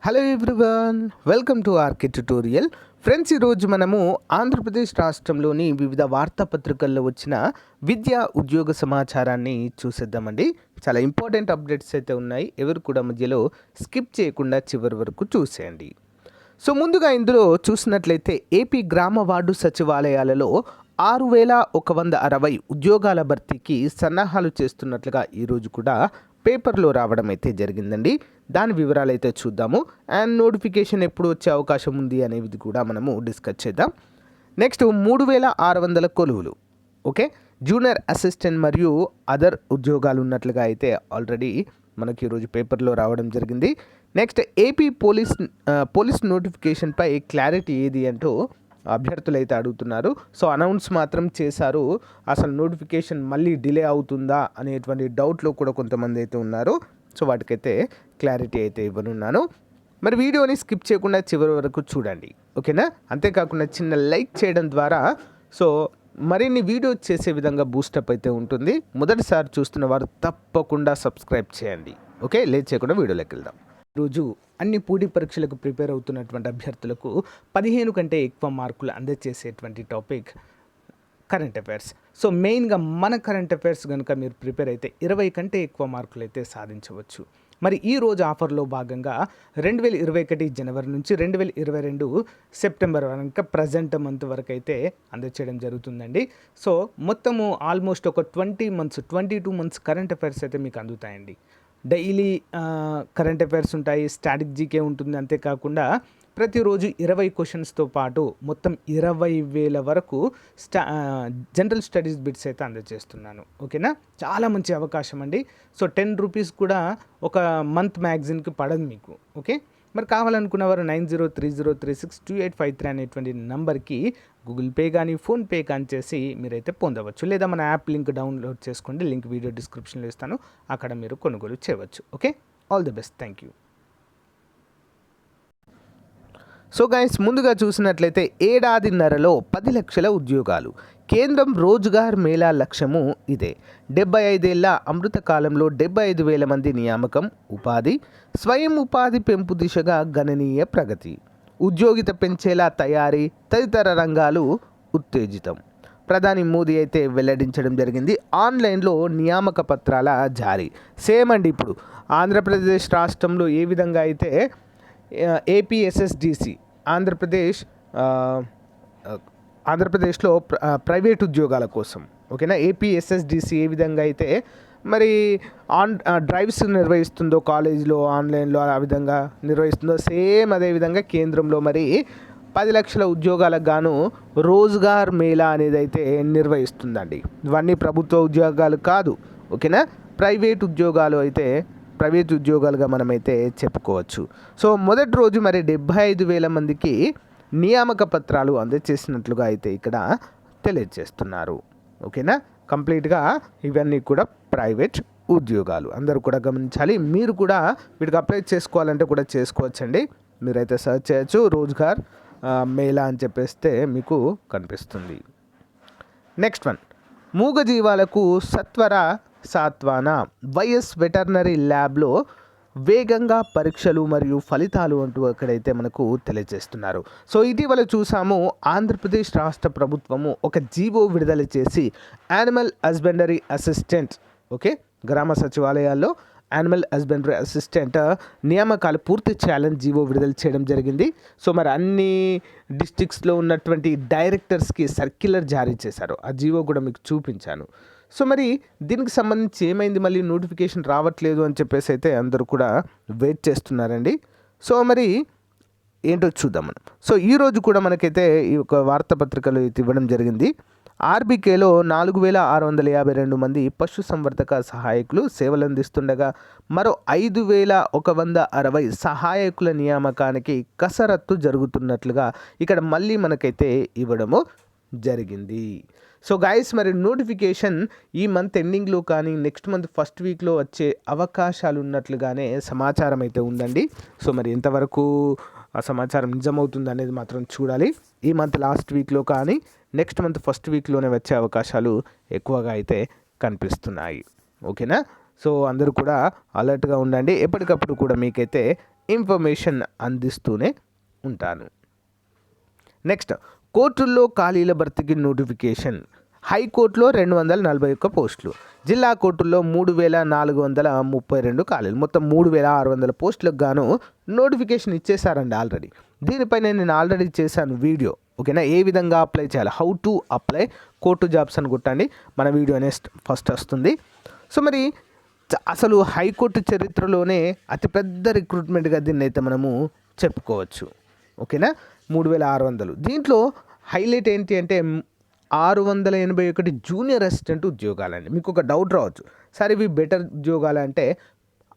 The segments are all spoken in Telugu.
Hello everyone, welcome to RK tutorial. Friends, ఈరోజు మనము ఆంధ్రప్రదేశ్ రాష్ట్రంలోని వివిధ వార్తాపత్రికల్లో వచ్చిన విద్యా ఉద్యోగ సమాచారాన్ని చూసేద్దామండి. చాలా ఇంపార్టెంట్ అప్డేట్స్ అయితే ఉన్నాయి. ఎవరు కూడా మధ్యలో స్కిప్ చేయకుండా చివరి వరకు చూసేయండి. సో ముందుగా ఇందులో చూసినట్లయితే ఏపీ గ్రామ వార్డు సచివాలయాలలో 6,160 ఉద్యోగాల భర్తీకి సన్నాహాలు చేస్తున్నట్లుగా ఈరోజు కూడా పేపర్లో రావడం అయితే జరిగిందండి. దాని వివరాలు అయితే చూద్దాము. అండ్ నోటిఫికేషన్ ఎప్పుడు వచ్చే అవకాశం ఉంది అనేది కూడా మనము డిస్కస్ చేద్దాం. నెక్స్ట్ 3,600 కొలువులు. ఓకే, జూనియర్ అసిస్టెంట్ మరియు అదర్ ఉద్యోగాలు ఉన్నట్లుగా అయితే ఆల్రెడీ మనకి ఈరోజు పేపర్లో రావడం జరిగింది. నెక్స్ట్ ఏపీ పోలీస్ నోటిఫికేషన్పై క్లారిటీ ఏది అంటూ అభ్యర్థులు అయితే అడుగుతున్నారు. సో అనౌన్స్ మాత్రం చేశారు, అసలు నోటిఫికేషన్ మళ్ళీ డిలే అవుతుందా అనేటువంటి డౌట్లో కూడా కొంతమంది అయితే ఉన్నారు. సో వాటికైతే క్లారిటీ అయితే ఇవ్వనున్నాను. మరి వీడియోని స్కిప్ చేయకుండా చివరి వరకు చూడండి, ఓకేనా? అంతేకాకుండా చిన్న లైక్ చేయడం ద్వారా సో మరిన్ని వీడియో చేసే విధంగా బూస్టప్ అయితే ఉంటుంది. మొదటిసారి చూస్తున్న వారు తప్పకుండా సబ్స్క్రైబ్ చేయండి. ఓకే, లేట్ చేయకుండా వీడియోలోకి వెళ్దాం. ఈరోజు అన్ని పోటీ పరీక్షలకు ప్రిపేర్ అవుతున్నటువంటి అభ్యర్థులకు 15 కంటే ఎక్కువ మార్కులు అందజేసేటువంటి టాపిక్ కరెంట్ అఫైర్స్. సో మెయిన్గా మన కరెంట్ అఫైర్స్ కనుక మీరు ప్రిపేర్ అయితే 20 కంటే ఎక్కువ మార్కులు అయితే సాధించవచ్చు. మరి ఈ రోజు ఆఫర్లో భాగంగా 2021 జనవరి నుంచి 2022 సెప్టెంబర్ వరకు ప్రజెంట్ మంత్ వరకు అయితే అందచేయడం జరుగుతుందండి. సో మొత్తము ఆల్మోస్ట్ ఒక 22 మంత్స్ కరెంట్ అఫైర్స్ అయితే మీకు అందుతాయండి. డైలీ కరెంట్ అఫైర్స్ ఉంటాయి, స్టాటిక్ జీకే ఉంటుంది. అంతేకాకుండా ప్రతిరోజు 20 క్వశ్చన్స్తో పాటు మొత్తం 20,000 వరకు జనరల్ స్టడీస్ బిట్స్ అయితే అందజేస్తున్నాను. ఓకేనా, చాలా మంచి అవకాశం అండి. సో 10 రూపీస్ కూడా ఒక మంత్ మ్యాగజైన్కి పడదు మీకు. ఓకే, మరి కావాలనుకున్నవారు 9030362853 అనేటువంటి నంబర్కి గూగుల్ పే కానీ ఫోన్పే కానీ చేసి మీరైతే పొందవచ్చు. లేదా మన యాప్ లింక్ డౌన్లోడ్ చేసుకోండి, లింక్ వీడియో డిస్క్రిప్షన్లో ఇస్తాను, అక్కడ మీరు కొనుగోలు చేయవచ్చు. Okay, all the best, thank you. So guys, ముందుగా చూసినట్లయితే ఏడాదిన్నరలో 10 లక్షల ఉద్యోగాలు. కేంద్రం రోజ్గార్ మేళా లక్ష్యము ఇదే. 75 ఏళ్ల అమృత కాలంలో 75,000 మంది నియామకం, ఉపాధి, స్వయం ఉపాధి పెంపు దిశగా గణనీయ ప్రగతి, ఉద్యోగిత పెంచేలా తయారీ తదితర రంగాలు ఉత్తేజితం. ప్రధాని మోదీ అయితే వెల్లడించడం జరిగింది. ఆన్లైన్లో నియామక పత్రాల జారీ. సేమ్ అండి, ఇప్పుడు ఆంధ్రప్రదేశ్ రాష్ట్రంలో ఏ విధంగా అయితే ఏపీఎస్ఎస్డిసి ఆంధ్రప్రదేశ్లో ప్రైవేట్ ఉద్యోగాల కోసం, ఓకేనా, ఏపీఎస్ఎస్డిసి ఏ విధంగా అయితే మరి డ్రైవ్స్ నిర్వహిస్తుందో కాలేజీలో ఆన్లైన్లో ఆ విధంగా నిర్వహిస్తుందో, సేమ్ అదేవిధంగా కేంద్రంలో మరి 10 లక్షల ఉద్యోగాలకు గాను రోజ్గార్ మేళా అనేది అయితే నిర్వహిస్తుందండి. ఇవన్నీ ప్రభుత్వ ఉద్యోగాలు కాదు, ఓకేనా, ప్రైవేట్ ఉద్యోగాలుగా మనమైతే చెప్పుకోవచ్చు. సో మొదటి రోజు మరి 75,000 మందికి నియామక పత్రాలు అందజేసినట్లుగా అయితే ఇక్కడ తెలియజేస్తున్నారు. ఓకేనా, కంప్లీట్గా ఇవన్నీ కూడా ప్రైవేట్ ఉద్యోగాలు, అందరూ కూడా గమనించాలి. మీరు కూడా వీటికి అప్లై చేసుకోవాలంటే కూడా చేసుకోవచ్చండి. మీరైతే సెర్చ్ చేయొచ్చు, రోజ్గార్ మేళా అని చెప్పేస్తే మీకు కనిపిస్తుంది. నెక్స్ట్ వన్, మూగజీవాలకు సత్వర సాత్వాన. వైఎస్ వెటర్నరీ ల్యాబ్లో వేగంగా పరీక్షలు మరియు ఫలితాలు అంటూ అక్కడైతే మనకు తెలియజేస్తున్నారు. సో ఇటీవల చూసాము, ఆంధ్రప్రదేశ్ రాష్ట్ర ప్రభుత్వము ఒక జీవో విడుదల చేసి యానిమల్ హస్బెండరీ అసిస్టెంట్, ఓకే, గ్రామ సచివాలయాల్లో యానిమల్ హస్బెండరీ అసిస్టెంట్ నియామకాలు పూర్తి చేయాలని జీవో విడుదల చేయడం జరిగింది. సో మరి అన్ని డిస్ట్రిక్ట్స్లో ఉన్నటువంటి డైరెక్టర్స్కి సర్క్యులర్ జారీ చేశారు. ఆ జీవో కూడా మీకు చూపించాను. సో మరి దీనికి సంబంధించి ఏమైంది, మళ్ళీ నోటిఫికేషన్ రావట్లేదు అని చెప్పేసి అయితే అందరూ కూడా వెయిట్ చేస్తున్నారండి. సో మరి ఏంటో చూద్దాం మనం. సో ఈరోజు కూడా మనకైతే ఈ యొక్క వార్తాపత్రికలు అయితే ఇవ్వడం జరిగింది. ఆర్బీకేలో 4,652 మంది పశుసంవర్ధక సహాయకులు సేవలు అందిస్తుండగా మరో 5,160 సహాయకుల నియామకానికి కసరత్తు జరుగుతున్నట్లుగా ఇక్కడ మళ్ళీ మనకైతే ఇవ్వడము జరిగింది. సో గైస్, మరి నోటిఫికేషన్ ఈ మంత్ ఎండింగ్లో కానీ నెక్స్ట్ మంత్ ఫస్ట్ వీక్లో వచ్చే అవకాశాలు ఉన్నట్లుగానే సమాచారం అయితే ఉందండి. సో మరి ఎంతవరకు ఆ సమాచారం నిజమవుతుంది అనేది మాత్రం చూడాలి. ఈ మంత్ లాస్ట్ వీక్లో కానీ నెక్స్ట్ మంత్ ఫస్ట్ వీక్లోనే వచ్చే అవకాశాలు ఎక్కువగా అయితే కనిపిస్తున్నాయి. ఓకేనా, సో అందరూ కూడా అలర్ట్గా ఉండండి. ఎప్పటికప్పుడు కూడా మీకైతే ఇన్ఫర్మేషన్ అందిస్తూనే ఉంటాను. నెక్స్ట్, కోర్టుల్లో ఖాళీల భర్తీకి నోటిఫికేషన్. హైకోర్టులో 241 పోస్టులు, జిల్లా కోర్టుల్లో 3432 ఖాళీలు, మొత్తం 3600 పోస్టులకు గాను నోటిఫికేషన్ ఇచ్చేసారండి ఆల్రెడీ. దీనిపైన నేను ఆల్రెడీ చేశాను వీడియో, ఓకేనా? ఏ విధంగా అప్లై చేయాలి, how to apply court jobs అని కొట్టండి, మన వీడియో అనేది ఫస్ట్ వస్తుంది. సో మరి అసలు హైకోర్టు చరిత్రలోనే అతిపెద్ద రిక్రూట్మెంట్గా దీన్ని అయితే మనము చెప్పుకోవచ్చు, ఓకేనా? 3600. దీంట్లో హైలైట్ ఏంటి అంటే 681 జూనియర్ అసిస్టెంట్ ఉద్యోగాలండి. మీకు ఒక డౌట్ రావచ్చు, సరే ఇవి బెటర్ ఉద్యోగాలు అంటే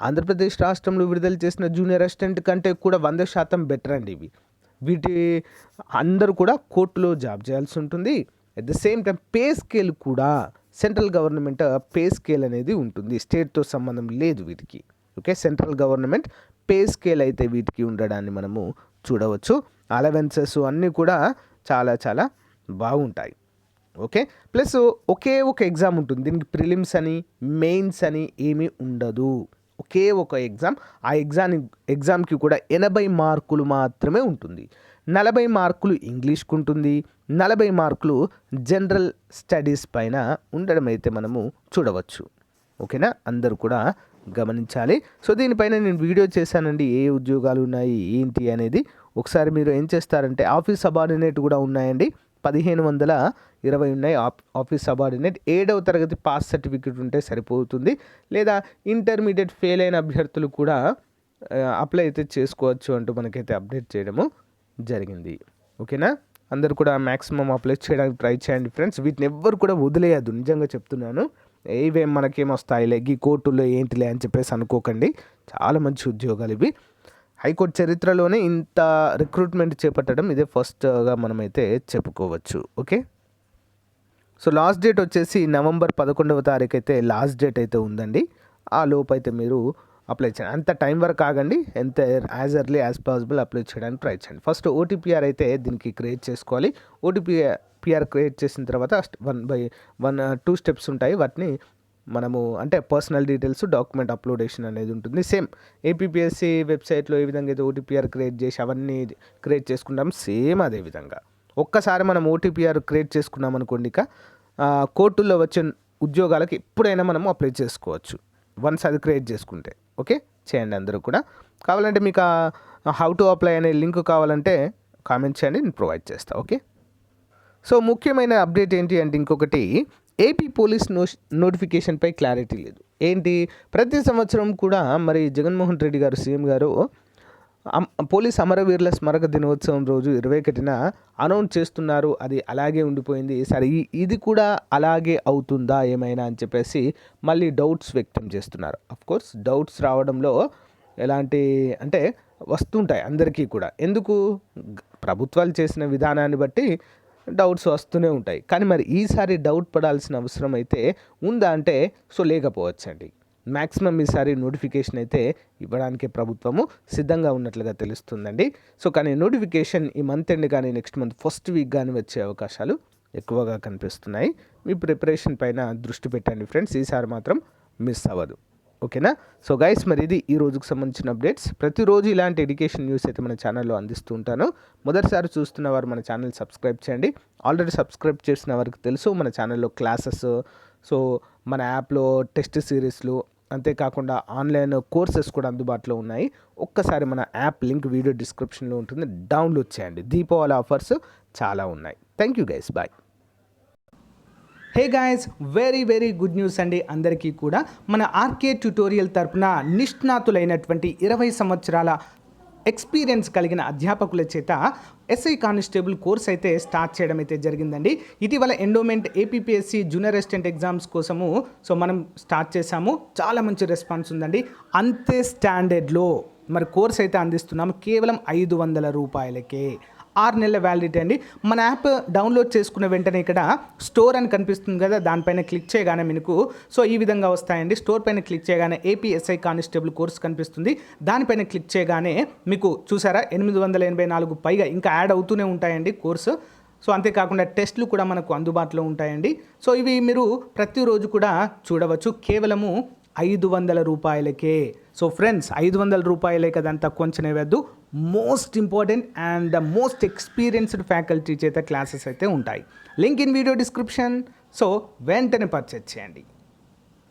ఆంధ్రప్రదేశ్ రాష్ట్రంలో విడుదల చేసిన జూనియర్ అసిస్టెంట్ కంటే కూడా 100% బెటర్ అండి ఇవి. వీటి అందరూ కూడా కోర్టులో జాబ్ చేయాల్సి ఉంటుంది. At the same time pay scale కూడా సెంట్రల్ గవర్నమెంట్ పే స్కేల్ అనేది ఉంటుంది, స్టేట్తో సంబంధం లేదు వీటికి, okay? Central government pay scale అయితే వీటికి ఉండడాన్ని మనము చూడవచ్చు. అలవెన్సెస్ అన్నీ కూడా చాలా చాలా బాగుంటాయి, ఓకే? ప్లస్ ఒకే ఒక ఎగ్జామ్ ఉంటుంది దీనికి, ప్రిలిమ్స్ అని మెయిన్స్ అని ఏమీ ఉండదు, ఒకే ఒక ఎగ్జామ్. ఆ ఎగ్జామ్కి కూడా 80 మార్కులు మాత్రమే ఉంటుంది. 40 మార్కులు ఇంగ్లీష్కి ఉంటుంది, 40 మార్కులు జనరల్ స్టడీస్ పైన ఉండడం అయితే మనము చూడవచ్చు, ఓకేనా? అందరూ కూడా గమనించాలి. సో దీనిపైన నేను వీడియో చేశానండి, ఏ ఉద్యోగాలు ఉన్నాయి ఏంటి అనేది. ఒకసారి మీరు ఏం చేస్తారంటే, ఆఫీస్ సబార్డినేట్ కూడా ఉన్నాయండి, 1520 ఉన్నాయి ఆఫీస్ సబార్డినేట్. 7వ తరగతి పాస్ సర్టిఫికేట్ ఉంటే సరిపోతుంది, లేదా ఇంటర్మీడియట్ ఫెయిల్ అయిన అభ్యర్థులు కూడా అప్లై అయితే చేసుకోవచ్చు అంటూ మనకైతే అప్డేట్ చేయడము జరిగింది, ఓకేనా? అందరు కూడా మ్యాక్సిమం అప్లై చేయడానికి ట్రై చేయండి ఫ్రెండ్స్. వీటిని ఎవ్వరు కూడా వదిలేయద్దు, నిజంగా చెప్తున్నాను. ఇవేం మనకేం వస్తాయిలే, ఈ కోర్టుల్లో ఏంటిలే అని చెప్పేసి అనుకోకండి, చాలా మంచి ఉద్యోగాలు ఇవి. హైకోర్టు చరిత్రలోనే ఇంత రిక్రూట్మెంట్ చేపట్టడం ఇదే ఫస్ట్గా మనమైతే చెప్పుకోవచ్చు, ఓకే? సో లాస్ట్ డేట్ వచ్చేసి నవంబర్ 11వ తారీఖు అయితే లాస్ట్ డేట్ అయితే ఉందండి. ఆ లోపు అయితే మీరు అప్లై చేయండి, అంత టైం వరకు ఆగండి, ఎంత as early as possible apply చేయడానికి ట్రై చేయండి. ఫస్ట్ ఓటీపీఆర్ అయితే దీనికి క్రియేట్ చేసుకోవాలి. ఓటీపీఆర్ క్రియేట్ చేసిన తర్వాత 2 స్టెప్స్ ఉంటాయి, వాటిని మనము అంటే పర్సనల్ డీటెయిల్స్, డాక్యుమెంట్ అప్లోడేషన్ అనేది ఉంటుంది. సేమ్ ఏపీపీఎస్సీ వెబ్సైట్లో ఏ విధంగా అయితే ఓటీపీఆర్ క్రియేట్ చేసి అవన్నీ క్రియేట్ చేసుకుంటాం, సేమ్ అదే విధంగా ఒక్కసారి మనం ఓటీపీఆర్ క్రియేట్ చేసుకున్నాం అనుకోండి, ఇక కోర్టుల్లో వచ్చే ఉద్యోగాలకు ఎప్పుడైనా మనము అప్లై చేసుకోవచ్చు వన్స్ అది క్రియేట్ చేసుకుంటే, ఓకే? చేయండి అందరూ కూడా. కావాలంటే మీకు హౌ టు అప్లై అనే లింక్ కావాలంటే కామెంట్ చేయండి, నేను ప్రొవైడ్ చేస్తాను, ఓకే? సో ముఖ్యమైన అప్డేట్ ఏంటి అంటే, ఇంకొకటి, ఏపీ పోలీస్ నోటిఫికేషన్పై క్లారిటీ లేదు. ఏంటి, ప్రతి సంవత్సరం కూడా మరి జగన్మోహన్ రెడ్డి గారు సీఎం గారు పోలీస్ అమరవీరుల స్మారక దినోత్సవం రోజు 21న అనౌన్స్ చేస్తున్నారు, అది అలాగే ఉండిపోయింది. సరే ఇది కూడా అలాగే అవుతుందా ఏమైనా అని చెప్పేసి మళ్ళీ డౌట్స్ వ్యక్తం చేస్తున్నారు. అఫ్కోర్స్ డౌట్స్ రావడంలో ఎలాంటి అంటే వస్తుంటాయి అందరికీ కూడా, ఎందుకు, ప్రభుత్వాలు చేసిన విధానాన్ని బట్టి డౌట్స్ వస్తూనే ఉంటాయి. కానీ మరి ఈసారి డౌట్ పడాల్సిన అవసరం అయితే ఉందా అంటే సో లేకపోవచ్చండి. మ్యాక్సిమం ఈసారి నోటిఫికేషన్ అయితే ఇవ్వడానికి ప్రభుత్వము సిద్ధంగా ఉన్నట్లుగా తెలుస్తుందండి. సో కానీ నోటిఫికేషన్ ఈ మంత్ ఎండ్ కానీ నెక్స్ట్ మంత్ ఫస్ట్ వీక్ కానీ వచ్చే అవకాశాలు ఎక్కువగా కనిపిస్తున్నాయి. మీ ప్రిపరేషన్ పైన దృష్టి పెట్టండి ఫ్రెండ్స్, ఈసారి మాత్రం మిస్ అవ్వదు, ఓకేనా? సో గైస్, మరి ఇది ఈ రోజుకు సంబంధించిన అప్డేట్స్. ప్రతిరోజు ఇలాంటి ఎడ్యుకేషన్ న్యూస్ అయితే మన ఛానల్లో అందిస్తూ ఉంటాను. మొదటిసారి చూస్తున్న వారు మన ఛానల్ సబ్స్క్రైబ్ చేయండి. ఆల్రెడీ సబ్స్క్రైబ్ చేసిన వారికి తెలుసు, మన ఛానల్లో క్లాసెస్, సో మన యాప్లో టెస్ట్ సిరీస్లు, అంతేకాకుండా ఆన్లైన్ కోర్సెస్ కూడా అందుబాటులో ఉన్నాయి. ఒక్కసారి మన యాప్ లింక్ వీడియో డిస్క్రిప్షన్లో ఉంటుంది, డౌన్లోడ్ చేయండి. దీపావళి ఆఫర్స్ చాలా ఉన్నాయి. Thank you guys, bye. Hey guys, very good news అండి అందరికీ కూడా. మన ఆర్కే ట్యుటోరియల్ తరపున నిష్ణాతులైనటువంటి 20 సంవత్సరాల ఎక్స్పీరియన్స్ కలిగిన అధ్యాపకుల చేత ఎస్ఐ కానిస్టేబుల్ కోర్స్ అయితే స్టార్ట్ చేయడం అయితే జరిగిందండి. ఇటీవల endowment APPSC junior assistant exams కోసము సో మనం స్టార్ట్ చేశాము. చాలా మంచి రెస్పాన్స్ ఉందండి. అంతే స్టాండర్డ్లో మరి కోర్స్ అయితే అందిస్తున్నాము, కేవలం 500 రూపాయలకే. 6 నెలల వ్యాలిడిటీ అండి. మన యాప్ డౌన్లోడ్ చేసుకున్న వెంటనే ఇక్కడ స్టోర్ అని కనిపిస్తుంది కదా, దానిపైన క్లిక్ చేయగానే మీకు సో ఈ విధంగా వస్తాయండి. స్టోర్ పైన క్లిక్ చేయగానే ఏపీఎస్ఐ కానిస్టేబుల్ కోర్స్ కనిపిస్తుంది. దానిపైన క్లిక్ చేయగానే మీకు చూసారా 884 పైగా ఇంకా యాడ్ అవుతూనే ఉంటాయండి కోర్సు. సో అంతేకాకుండా టెస్ట్లు కూడా మనకు అందుబాటులో ఉంటాయండి. సో ఇవి మీరు ప్రతిరోజు కూడా చూడవచ్చు. కేవలము 500 రూపాయలకే. సో ఫ్రెండ్స్, 500 రూపాయలే కదంతా కొంచెం వేయద్దు. Most important and the most experienced faculty చేత క్లాసెస్ అయితే ఉంటాయి. Link in video description. So వెంటనే పర్చేజ్ చేయండి.